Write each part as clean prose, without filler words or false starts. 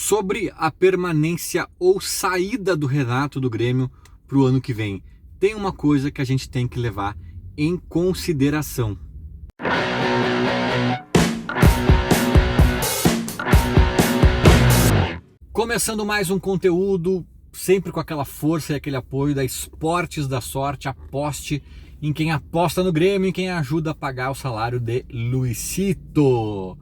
sobre a permanência ou saída do Renato do Grêmio para o ano que vem. Tem uma coisa que a gente tem que levar em consideração. Começando mais um conteúdo, sempre com aquela força e aquele apoio da Esportes da Sorte. Aposte em quem aposta no Grêmio, em quem ajuda a pagar o salário de Luisito.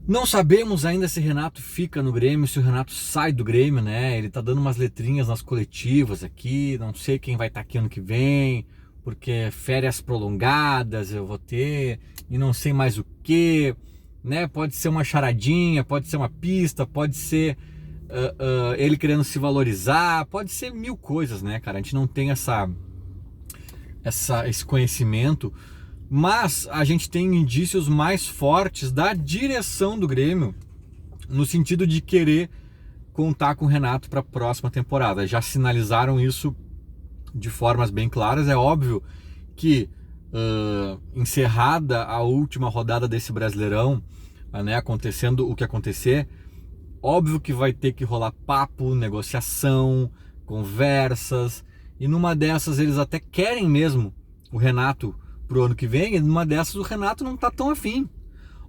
Não sabemos ainda se Renato fica no Grêmio, se o Renato sai do Grêmio, né? Ele tá dando umas letrinhas nas coletivas aqui, não sei quem vai estar aqui ano que vem, porque férias prolongadas eu vou ter e não sei mais o que, né? Pode ser uma charadinha, pode ser uma pista, pode ser ele querendo se valorizar, pode ser mil coisas, né, cara? A gente não tem esse conhecimento. Mas a gente tem indícios mais fortes da direção do Grêmio no sentido de querer contar com o Renato para a próxima temporada. Já sinalizaram isso de formas bem claras. É óbvio que encerrada a última rodada desse Brasileirão, né, acontecendo o que acontecer, óbvio que vai ter que rolar papo, negociação, conversas, e numa dessas eles até querem mesmo o Renato pro ano que vem, e numa dessas o Renato não tá tão afim.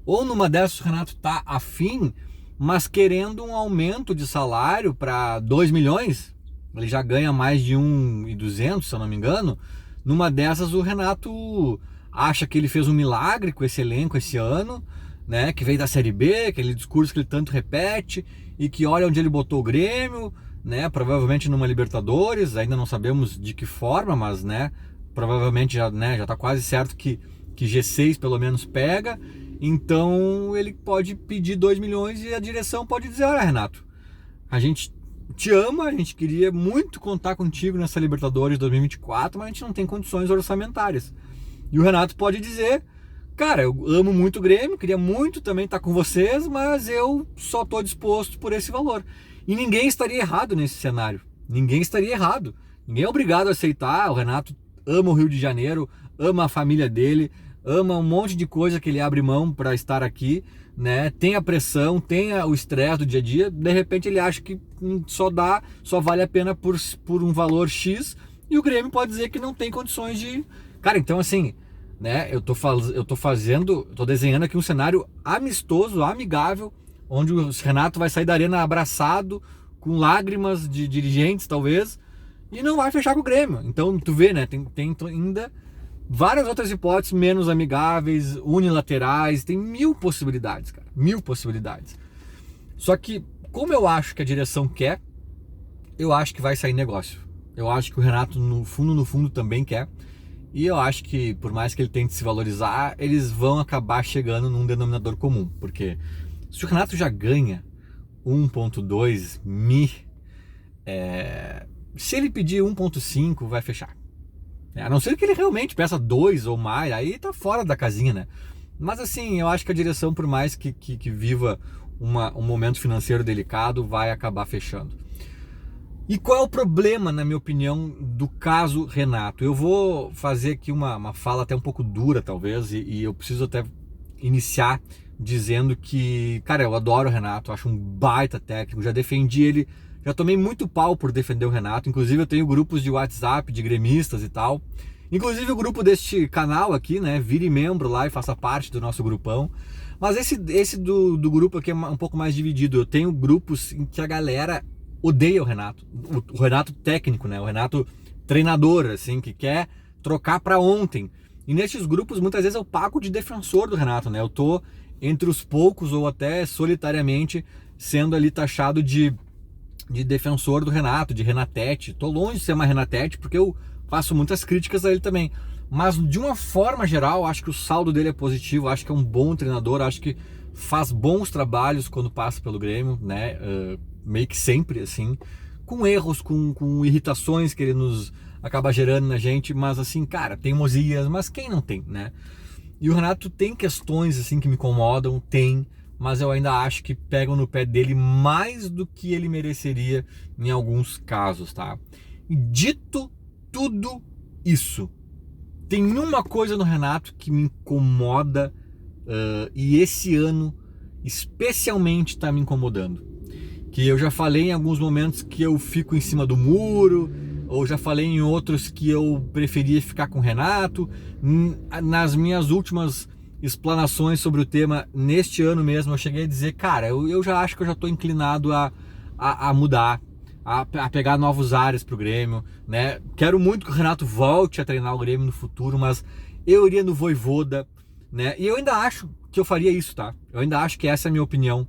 Ou numa dessas o Renato tá afim, mas querendo um aumento de salário para 2 milhões, ele já ganha mais de 1.200, se eu não me engano. Numa dessas o Renato acha que ele fez um milagre com esse elenco esse ano, né, que veio da Série B, aquele discurso que ele tanto repete, e que olha onde ele botou o Grêmio, né, provavelmente numa Libertadores, ainda não sabemos de que forma, mas, né, provavelmente já tá quase certo que G6 pelo menos pega. Então ele pode pedir 2 milhões e a direção pode dizer: olha, Renato, a gente te ama, a gente queria muito contar contigo nessa Libertadores 2024, mas a gente não tem condições orçamentárias. E o Renato pode dizer: cara, eu amo muito o Grêmio, queria muito também estar com vocês, mas eu só estou disposto por esse valor. E ninguém estaria errado nesse cenário. Ninguém estaria errado. Ninguém é obrigado a aceitar. O Renato ama o Rio de Janeiro, ama a família dele, ama um monte de coisa que ele abre mão para estar aqui, né? Tem a pressão, tem o estresse do dia a dia. De repente ele acha que só vale a pena por um valor X, e o Grêmio pode dizer que não tem condições de... Cara, então assim, né? Eu tô desenhando aqui um cenário amistoso, amigável, onde o Renato vai sair da arena abraçado, com lágrimas de dirigentes talvez, e não vai fechar com o Grêmio. Então tu vê, né, tem ainda várias outras hipóteses menos amigáveis, unilaterais, tem mil possibilidades, cara, mil possibilidades. Só que, como eu acho que a direção quer, eu acho que vai sair negócio. Eu acho que o Renato no fundo também quer, e eu acho que por mais que ele tente se valorizar, eles vão acabar chegando num denominador comum, porque se o Renato já ganha 1.2 se ele pedir 1.5, vai fechar. A não ser que ele realmente peça 2 ou mais, aí tá fora da casinha, né? Mas assim, eu acho que a direção, por mais que viva um momento financeiro delicado, vai acabar fechando. E qual é o problema, na minha opinião, do caso Renato? Eu vou fazer aqui uma fala até um pouco dura, talvez, e eu preciso até iniciar dizendo que, cara, eu adoro o Renato, acho um baita técnico, já defendi ele. Já tomei muito pau por defender o Renato. Inclusive eu tenho grupos de WhatsApp de gremistas e tal. Inclusive o grupo deste canal aqui, né? Vire membro lá e faça parte do nosso grupão. Mas esse do grupo aqui é um pouco mais dividido. Eu tenho grupos em que a galera odeia o Renato. O Renato técnico, né? O Renato treinador, assim, que quer trocar para ontem. E nesses grupos muitas vezes eu pago de defensor do Renato, né? Eu tô entre os poucos ou até solitariamente sendo ali taxado de defensor do Renato, de Renatete. Tô longe de ser uma Renatete, porque eu faço muitas críticas a ele também. Mas de uma forma geral, acho que o saldo dele é positivo, acho que é um bom treinador, acho que faz bons trabalhos quando passa pelo Grêmio, né? Meio que sempre, assim, com erros, com irritações que ele nos acaba gerando na gente, mas assim, cara, teimosias, mas quem não tem, né? E o Renato tem questões, assim, que me incomodam, mas eu ainda acho que pegam no pé dele mais do que ele mereceria em alguns casos, tá? E dito tudo isso, tem uma coisa no Renato que me incomoda, e esse ano especialmente está me incomodando. que eu já falei em alguns momentos que eu fico em cima do muro, ou já falei em outros que eu preferia ficar com o Renato. Nas minhas últimas explanações sobre o tema, neste ano mesmo, eu cheguei a dizer, cara, eu já acho que eu já estou inclinado a mudar, a pegar novos ares pro Grêmio, né? Quero muito que o Renato volte a treinar o Grêmio no futuro, mas eu iria no Vojvoda, né? E eu ainda acho que eu faria isso, tá? Eu ainda acho que essa é a minha opinião.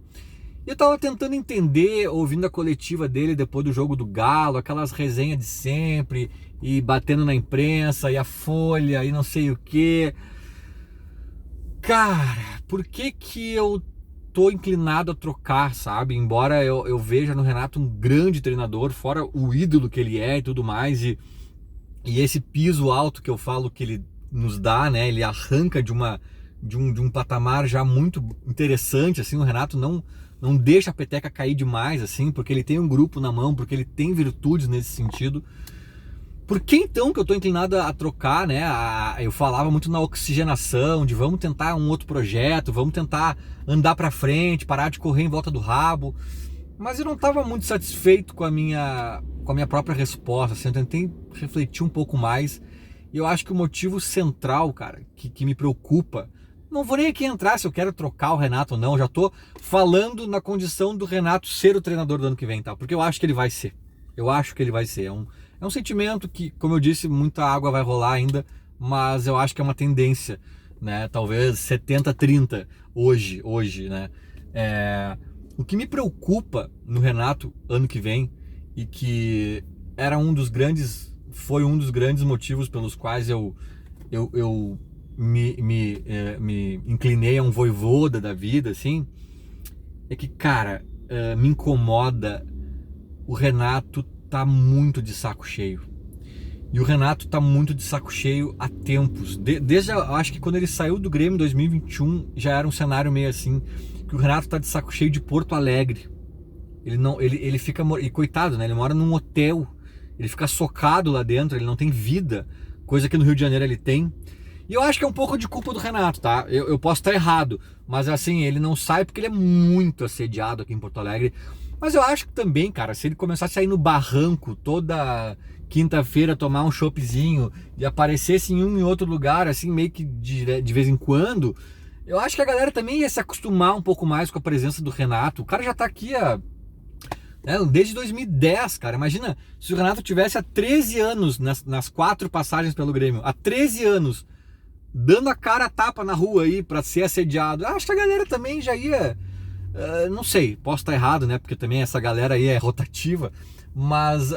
Eu tava tentando entender, ouvindo a coletiva dele depois do jogo do Galo, aquelas resenhas de sempre, e batendo na imprensa, e a Folha, e não sei o quê. Cara, por que que eu tô inclinado a trocar, sabe? Embora eu veja no Renato um grande treinador, fora o ídolo que ele é e tudo mais, e esse piso alto que eu falo que ele nos dá, né? Ele arranca de um patamar já muito interessante, assim. O Renato não deixa a peteca cair demais, assim, porque ele tem um grupo na mão, porque ele tem virtudes nesse sentido. Por que então que eu tô inclinado a trocar, né? Eu falava muito na oxigenação, de vamos tentar um outro projeto, vamos tentar andar pra frente, parar de correr em volta do rabo. Mas eu não estava muito satisfeito com a minha própria resposta, assim, eu tentei refletir um pouco mais. E eu acho que o motivo central, cara, que me preocupa, não vou nem aqui entrar se eu quero trocar o Renato ou não, eu já tô falando na condição do Renato ser o treinador do ano que vem, tá? Porque eu acho que ele vai ser. Eu acho que ele vai ser. É um sentimento que, como eu disse, muita água vai rolar ainda, mas eu acho que é uma tendência, né? Talvez 70-30 hoje, né? O que me preocupa no Renato ano que vem, e que foi um dos grandes motivos pelos quais eu me inclinei a um Vojvoda da vida, assim, é que, cara, me incomoda o Renato tá muito de saco cheio. E o Renato tá muito de saco cheio há tempos. Desde, acho que quando ele saiu do Grêmio em 2021, já era um cenário meio assim, que o Renato tá de saco cheio de Porto Alegre. Ele fica, e coitado, né? Ele mora num hotel, ele fica socado lá dentro, ele não tem vida, coisa que no Rio de Janeiro ele tem. E eu acho que é um pouco de culpa do Renato, tá? Eu posso estar errado, mas assim, ele não sai porque ele é muito assediado aqui em Porto Alegre. Mas eu acho que também, cara, se ele começasse a ir no barranco toda quinta-feira, tomar um choppzinho e aparecesse em um e outro lugar, assim, meio que de vez em quando, eu acho que a galera também ia se acostumar um pouco mais com a presença do Renato. O cara já tá aqui desde 2010, cara. Imagina se o Renato tivesse há 13 anos nas 4 passagens pelo Grêmio, há 13 anos, dando a cara a tapa na rua aí pra ser assediado. Eu acho que a galera também já ia... não sei, posso estar errado, né? Porque também essa galera aí é rotativa. Mas,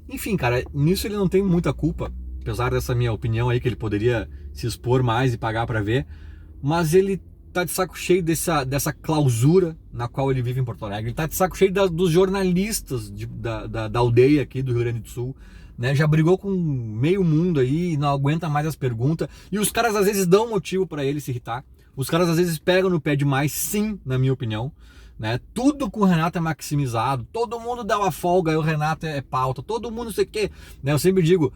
enfim, cara, nisso ele não tem muita culpa. Apesar dessa minha opinião aí, que ele poderia se expor mais e pagar pra ver. Mas ele tá de saco cheio dessa clausura na qual ele vive em Porto Alegre. Ele tá de saco cheio dos jornalistas da aldeia aqui do Rio Grande do Sul, né? Já brigou com meio mundo aí, não aguenta mais as perguntas. E os caras às vezes dão motivo pra ele se irritar. Os caras às vezes pegam no pé demais, sim, na minha opinião, né? Tudo com o Renato é maximizado, todo mundo dá uma folga, aí o Renato é pauta, todo mundo não sei o quê, né? Eu sempre digo,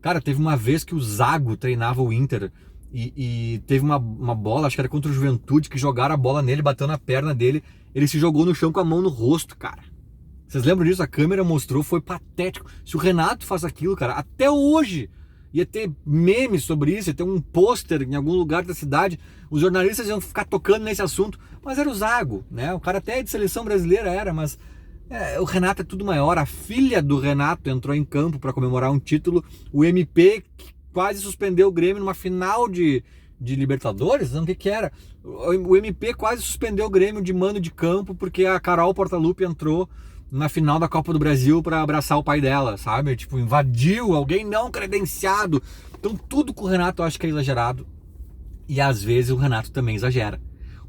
cara, teve uma vez que o Zago treinava o Inter e teve uma bola, acho que era contra o Juventude, que jogaram a bola nele, bateu na perna dele, ele se jogou no chão com a mão no rosto, cara. Vocês lembram disso? A câmera mostrou, foi patético. Se o Renato faz aquilo, cara, até hoje... ia ter memes sobre isso, ia ter um pôster em algum lugar da cidade, os jornalistas iam ficar tocando nesse assunto, mas era o Zago, né? O cara até é de seleção brasileira era, mas o Renato é tudo maior. A filha do Renato entrou em campo para comemorar um título, o MP quase suspendeu o Grêmio numa final de Libertadores, não, o que era? O MP quase suspendeu o Grêmio de mando de campo porque a Carol Portaluppi entrou na final da Copa do Brasil para abraçar o pai dela, sabe? Tipo, invadiu alguém não credenciado. Então tudo com o Renato eu acho que é exagerado. E às vezes o Renato também exagera.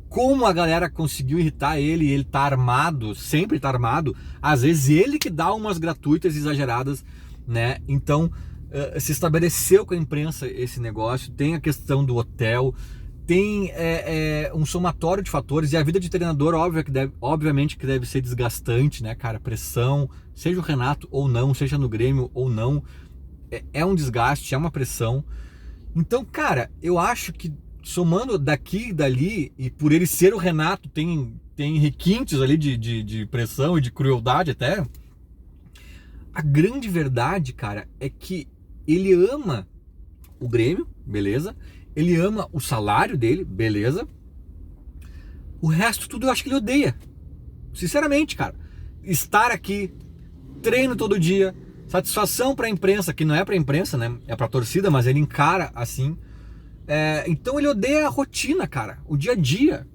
Como a galera conseguiu irritar ele e ele tá armado, sempre tá armado, às vezes ele que dá umas gratuitas exageradas, né? Então se estabeleceu com a imprensa esse negócio, tem a questão do hotel, tem um somatório de fatores, e a vida de treinador, obviamente que deve ser desgastante, né, cara? Pressão, seja o Renato ou não, seja no Grêmio ou não, é um desgaste, é uma pressão. Então, cara, eu acho que somando daqui e dali, e por ele ser o Renato, tem requintes ali de pressão e de crueldade até. A grande verdade, cara, é que ele ama o Grêmio, beleza? Ele ama o salário dele, beleza? O resto tudo eu acho que ele odeia. Sinceramente, cara. Estar aqui, treino todo dia, satisfação pra imprensa, que não é pra imprensa, né? É pra torcida, mas ele encara assim. Então ele odeia a rotina, cara, o dia a dia.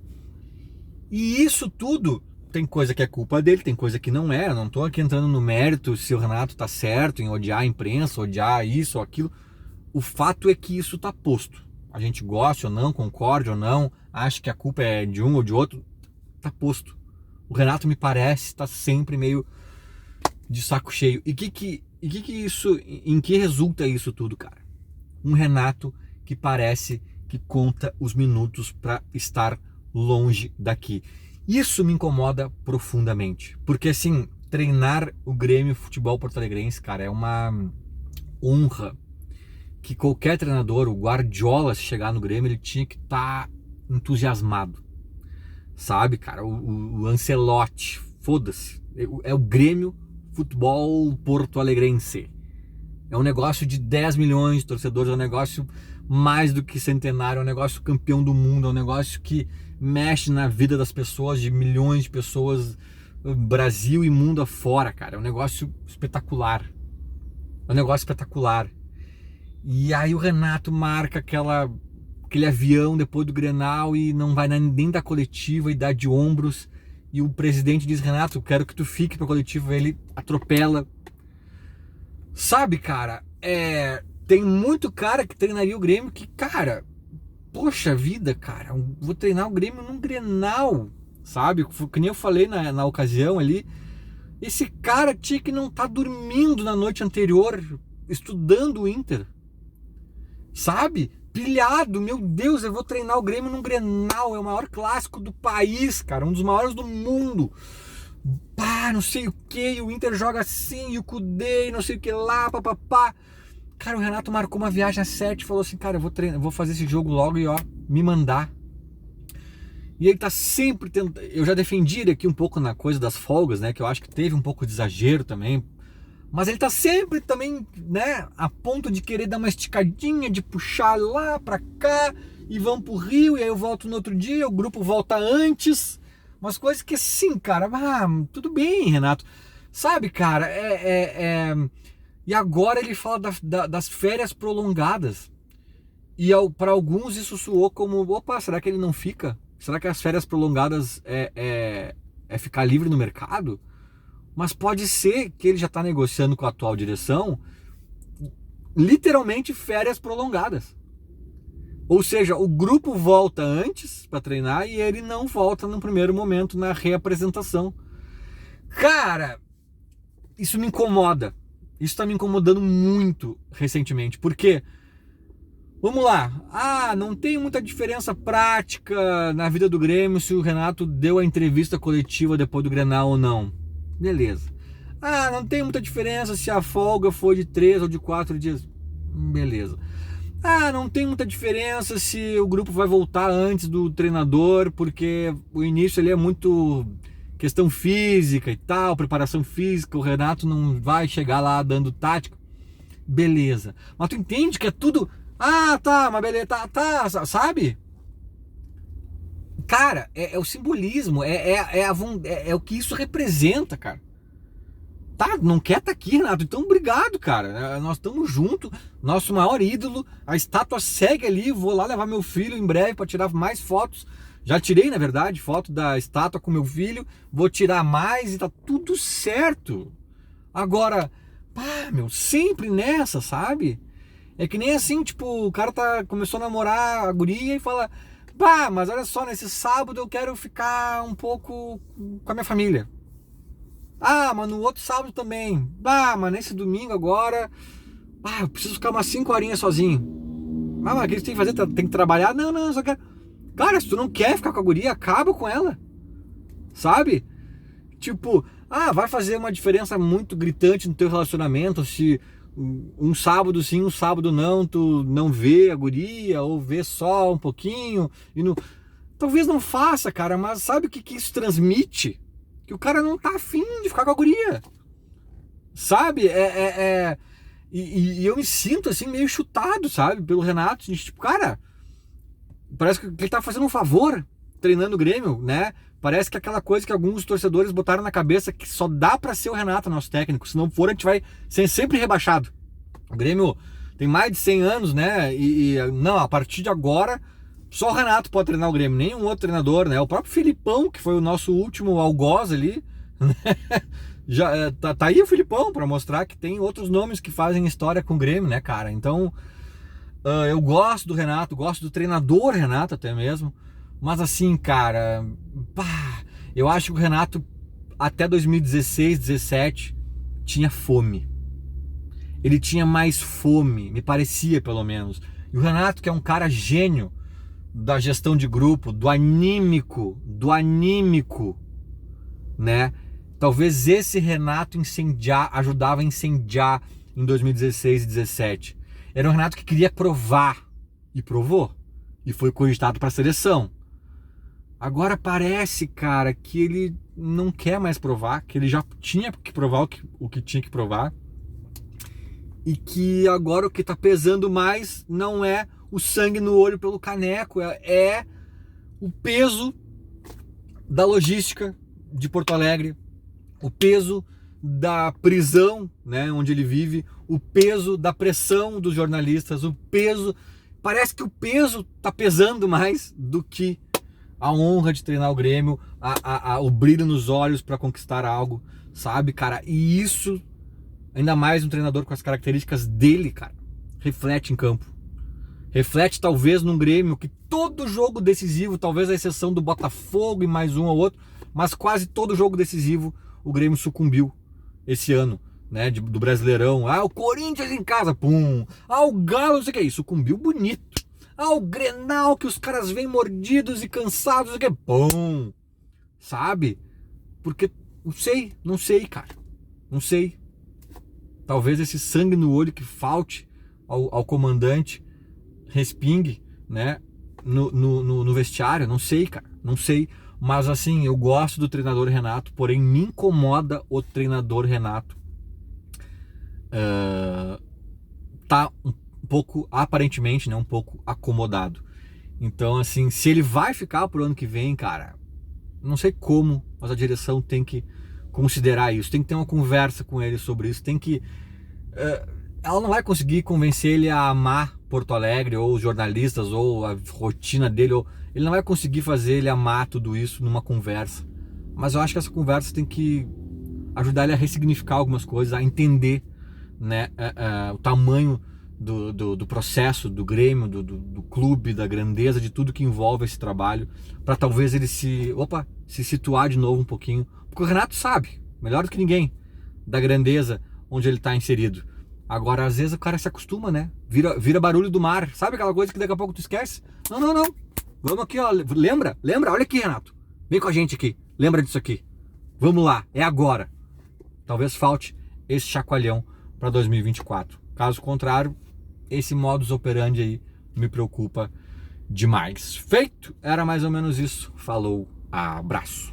E isso tudo, tem coisa que é culpa dele, tem coisa que não é. Eu não tô aqui entrando no mérito se o Renato tá certo em odiar a imprensa, odiar isso ou aquilo. O fato é que isso tá posto. A gente gosta ou não, concorde ou não, acha que a culpa é de um ou de outro, tá posto. O Renato me parece tá sempre meio de saco cheio. E em que resulta isso tudo, cara? Um Renato que parece que conta os minutos para estar longe daqui. Isso me incomoda profundamente, porque assim, treinar o Grêmio Futebol Porto-Alegrense, cara, é uma honra que qualquer treinador, o Guardiola, se chegar no Grêmio, ele tinha que estar entusiasmado, sabe, cara? O Ancelotti, foda-se, é o Grêmio Futebol Porto-Alegrense. É um negócio de 10 milhões de torcedores, é um negócio mais do que centenário, é um negócio campeão do mundo, é um negócio que mexe na vida das pessoas, de milhões de pessoas, Brasil e mundo afora, cara. É um negócio espetacular. É um negócio espetacular. E aí o Renato marca aquele avião depois do Grenal e não vai nem da coletiva e dá de ombros. E o presidente diz, Renato, eu quero que tu fique pra coletiva. Ele atropela. Sabe, cara, tem muito cara que treinaria o Grêmio que, cara, poxa vida, cara, vou treinar o Grêmio num Grenal, sabe? Que nem eu falei na ocasião ali. Esse cara tinha que não estar dormindo na noite anterior, estudando o Inter. Sabe? Pilhado, meu Deus, eu vou treinar o Grêmio num Grenal, é o maior clássico do país, cara, um dos maiores do mundo. Pá, não sei o que, o Inter joga assim, e o Kudê, não sei o que lá, papapá. Cara, o Renato marcou uma viagem às 7 e falou assim, cara, eu vou fazer esse jogo logo e ó, me mandar. E ele tá sempre tentando. Eu já defendi ele aqui um pouco na coisa das folgas, né, que eu acho que teve um pouco de exagero também. Mas ele tá sempre também, né, a ponto de querer dar uma esticadinha, de puxar lá pra cá, e vamos pro Rio, e aí eu volto no outro dia, o grupo volta antes. Umas coisas que assim, cara, tudo bem, Renato. Sabe, cara, E agora ele fala das férias prolongadas. E para alguns isso soou como, opa, será que ele não fica? Será que as férias prolongadas é ficar livre no mercado? Mas pode ser que ele já está negociando com a atual direção literalmente férias prolongadas. Ou seja, o grupo volta antes para treinar e ele não volta no primeiro momento na reapresentação. Cara, isso me incomoda. Isso está me incomodando muito recentemente. Porque, vamos lá, não tem muita diferença prática na vida do Grêmio se o Renato deu a entrevista coletiva depois do Grenal ou não. Beleza. Não tem muita diferença se a folga foi de 3 ou de 4 dias. Beleza. Não tem muita diferença se o grupo vai voltar antes do treinador, porque o início ali é muito questão física e tal, preparação física, o Renato não vai chegar lá dando tática. Beleza. Mas tu entende que é tudo... tá, mas beleza, tá, sabe? Cara, é o simbolismo, é o que isso representa, cara. Tá, não quer estar aqui, Renato, então obrigado, cara. Nós estamos juntos, nosso maior ídolo, a estátua segue ali, vou lá levar meu filho em breve para tirar mais fotos. Já tirei, na verdade, foto da estátua com meu filho, vou tirar mais e tá tudo certo. Agora, sempre nessa, sabe? É que nem assim, tipo, o cara começou a namorar a guria e fala, mas olha só, nesse sábado eu quero ficar um pouco com a minha família. Mas no outro sábado também. Mas nesse domingo agora, eu preciso ficar umas 5 horinhas sozinho. Mas o que você tem que fazer? Tem que trabalhar? Não, só quero... Cara, se tu não quer ficar com a guria, acaba com ela. Sabe? Tipo, vai fazer uma diferença muito gritante no teu relacionamento se um sábado sim, um sábado não, tu não vê a guria, ou vê só um pouquinho, e no... talvez não faça, cara, mas sabe o que isso transmite? Que o cara não tá afim de ficar com a guria, sabe? E eu me sinto assim meio chutado, sabe, pelo Renato, tipo, cara, parece que ele tá fazendo um favor treinando o Grêmio, né? Parece que aquela coisa que alguns torcedores botaram na cabeça que só dá pra ser o Renato nosso técnico, se não for a gente vai ser sempre rebaixado. O Grêmio tem mais de 100 anos, né? Não, a partir de agora só o Renato pode treinar o Grêmio, nenhum outro treinador, né? O próprio Filipão, que foi o nosso último algoz ali, né? Já tá aí o Filipão para mostrar que tem outros nomes que fazem história com o Grêmio, né, cara? Então, eu gosto do Renato, gosto do treinador Renato até mesmo, mas assim, cara, pá, eu acho que o Renato até 2016, 17 tinha fome. Ele tinha mais fome, me parecia pelo menos. E o Renato, que é um cara gênio da gestão de grupo, do anímico, né? Talvez esse Renato ajudava a incendiar em 2016 e 2017. Era um Renato que queria provar, e provou, e foi cogitado para a seleção. Agora parece, cara, que ele não quer mais provar, que ele já tinha que provar o que tinha que provar, e que agora o que tá pesando mais não é o sangue no olho pelo caneco, é o peso da logística de Porto Alegre, o peso da prisão, né, onde ele vive, o peso da pressão dos jornalistas, o peso... Parece que o peso tá pesando mais do que a honra de treinar o Grêmio, o brilho nos olhos para conquistar algo, sabe, cara? E isso, ainda mais um treinador com as características dele, cara, reflete em campo. Reflete talvez num Grêmio que todo jogo decisivo, talvez a exceção do Botafogo e mais um ou outro, mas quase todo jogo decisivo o Grêmio sucumbiu esse ano, né, do Brasileirão. O Corinthians em casa, pum. O Galo, não sei o que é isso, sucumbiu bonito. O Grenal, que os caras vêm mordidos e cansados, não sei o que, pum. Sabe? Porque, não sei, cara. Não sei. Talvez esse sangue no olho que falte ao comandante respingue, né, no vestiário, não sei, cara, não sei, mas assim, eu gosto do treinador Renato, porém me incomoda o treinador Renato tá um pouco, aparentemente, né, um pouco acomodado. Então, assim, se ele vai ficar pro ano que vem, cara, não sei como, mas a direção tem que considerar isso, tem que ter uma conversa com ele sobre isso, tem que... ela não vai conseguir convencer ele a amar Porto Alegre, ou os jornalistas, ou a rotina dele, ou... ele não vai conseguir fazer ele amar tudo isso numa conversa. Mas eu acho que essa conversa tem que ajudar ele a ressignificar algumas coisas, a entender, né, o tamanho do processo, do Grêmio, do clube, da grandeza, de tudo que envolve esse trabalho, para talvez ele se situar de novo um pouquinho. Porque o Renato sabe, melhor do que ninguém, da grandeza onde ele está inserido. Agora, às vezes o cara se acostuma, né? Vira barulho do mar. Sabe aquela coisa que daqui a pouco tu esquece? Não. Vamos aqui, ó. Lembra? Olha aqui, Renato. Vem com a gente aqui. Lembra disso aqui. Vamos lá. É agora. Talvez falte esse chacoalhão para 2024. Caso contrário, esse modus operandi aí me preocupa demais. Feito? Era mais ou menos isso. Falou. Abraço.